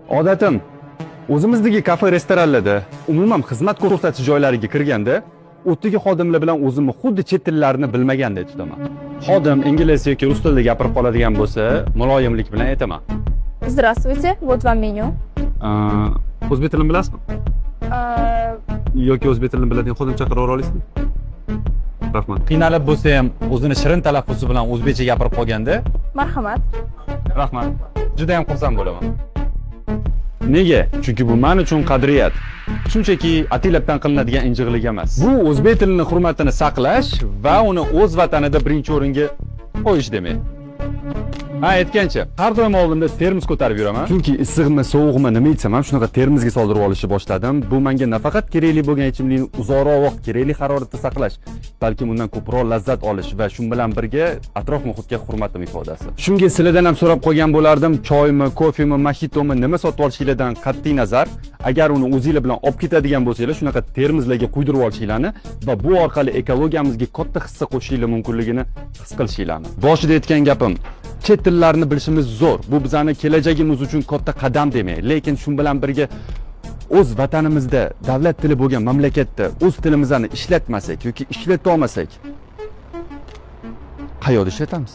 Odatim, o'zimizdagi kafe restoranlarda, umuman xizmat ko'rsatish joylariga kirganda, o'tdagi xodimlar bilan o'zimni xuddi chet tillarini bilmagandek tutaman. Xodim ingliz yoki rus tilida gapirib qoladigan bo'lsa, muloyimlik bilan aytaman. Здравствуйте, вот вам меню. O'zbek tilini bilasizmi? А, Yoki o'zbek tilini biladigan xodim chaqira olasizmi? Rahmat. Qiynalib bo'lsa ham o'zini shirin talaffuzi bilan o'zbekcha gapirib qolganda, Marhamat. rahmat. Juda ham xursand bo'laman. Nega? Chunki bu men uchun qadriyat. Shunchaki atilabdan qilinadigan injiqlik emas. Bu o'zbek tilining hurmatini saqlash va uni o'z vatanida birinchi o'ringa qo'yish demak. Ha, aytgancha, har doim oldimda termos ko'tarib yuraman. Chunki issiqmi, sovuqmi nima ichsam ham shunaqa termosga soldirib olishni boshladim. Bu menga nafaqat kerakli bo'lgan ichimlikni uzoqroq vaqt kerakli haroratda saqlash, balki undan ko'proq lazzat olish va shu bilan birga atrof muhitga hurmatim ifodasi. Shunga sizlardan ham so'rab qolgan bo'lardim, choymi, kofemi, mojitomi nima sotib olishinglardan qat'iy nazar, agar uni o'zingizlar bilan olib ketadigan bo'lsanglar, shunaqa termoslarga quydirib olishinglarni va bu orqali ekologiyamizga katta hissa qo'shishinglar mumkinligini his qilishinglarni. Boshida aytgan gapim, chet tillarni bilishimiz zo'r. Bu bizning kelajagimiz uchun katta qadam demak. Lekin shu bilan birga o'z vatanimizda, davlat tili bo'lgan mamlakatda o'z tilimizni ishlatmasak yoki ishlata olmasak, qayerda ishlatamiz?